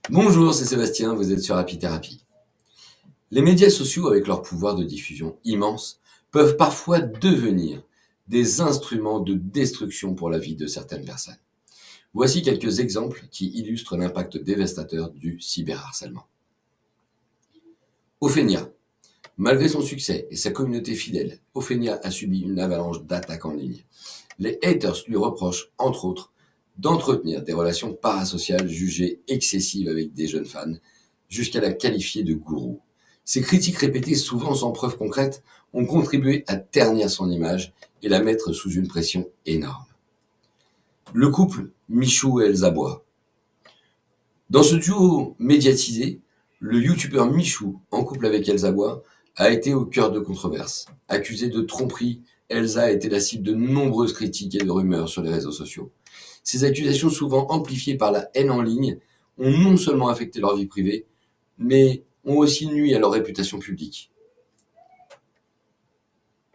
Bonjour, c'est Sébastien, vous êtes sur Happy Therapy. Les médias sociaux, avec leur pouvoir de diffusion immense, peuvent parfois devenir des instruments de destruction pour la vie de certaines personnes. Voici quelques exemples qui illustrent l'impact dévastateur du cyberharcèlement. Ophenia. Malgré son succès et sa communauté fidèle, Ophenia a subi une avalanche d'attaques en ligne. Les haters lui reprochent, entre autres, d'entretenir des relations parasociales jugées excessives avec des jeunes fans, jusqu'à la qualifier de gourou. Ces critiques répétées, souvent sans preuve concrète, ont contribué à ternir son image et la mettre sous une pression énorme. Le couple Michou et Elsa Bois. Dans ce duo médiatisé, le youtubeur Michou, en couple avec Elsa Bois, a été au cœur de controverses. Accusé de tromperie, Elsa a été la cible de nombreuses critiques et de rumeurs sur les réseaux sociaux. Ces accusations, souvent amplifiées par la haine en ligne, ont non seulement affecté leur vie privée, mais ont aussi nui à leur réputation publique.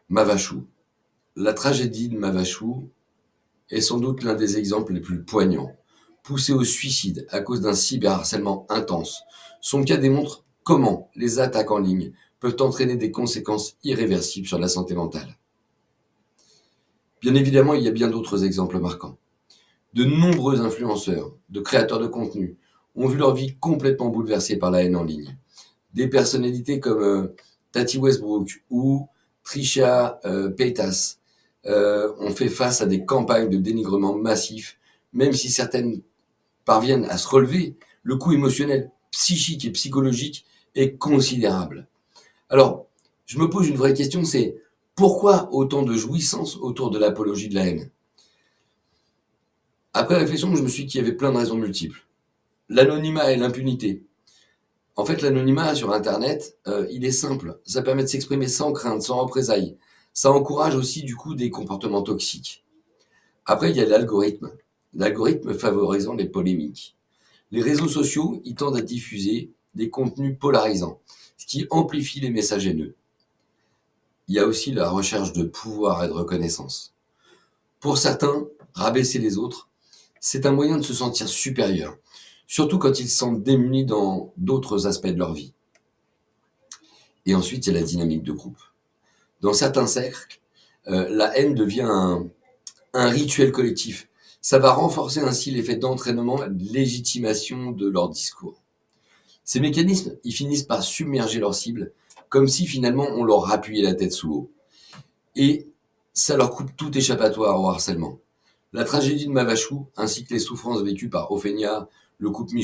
Mavachou. La tragédie de Mavachou est sans doute l'un des exemples les plus poignants. Poussé au suicide à cause d'un cyberharcèlement intense, son cas démontre comment les attaques en ligne peuvent entraîner des conséquences irréversibles sur la santé mentale. Bien évidemment, il y a bien d'autres exemples marquants. De nombreux influenceurs, de créateurs de contenu, ont vu leur vie complètement bouleversée par la haine en ligne. Des personnalités comme Tati Westbrook ou Trisha Paytas ont fait face à des campagnes de dénigrement massif, même si certaines parviennent à se relever, le coût émotionnel, psychique et psychologique est considérable. Alors, je me pose une vraie question, c'est pourquoi autant de jouissance autour de l'apologie de la haine? Après réflexion, je me suis dit qu'il y avait plein de raisons multiples. L'anonymat et l'impunité. En fait, l'anonymat sur Internet, il est simple. Ça permet de s'exprimer sans crainte, sans représailles. Ça encourage aussi, du coup, des comportements toxiques. Après, il y a l'algorithme. L'algorithme favorisant les polémiques. Les réseaux sociaux, ils tendent à diffuser des contenus polarisants, ce qui amplifie les messages haineux. Il y a aussi la recherche de pouvoir et de reconnaissance. Pour certains, rabaisser les autres, c'est un moyen de se sentir supérieur, surtout quand ils se sentent démunis dans d'autres aspects de leur vie. Et ensuite, il y a la dynamique de groupe. Dans certains cercles, la haine devient un rituel collectif. Ça va renforcer ainsi l'effet d'entraînement et de légitimation de leur discours. Ces mécanismes, ils finissent par submerger leur cible, comme si finalement on leur appuyait la tête sous l'eau. Et ça leur coupe tout échappatoire au harcèlement. La tragédie de Mavachou, ainsi que les souffrances vécues par Ophenia, le couple Michaud,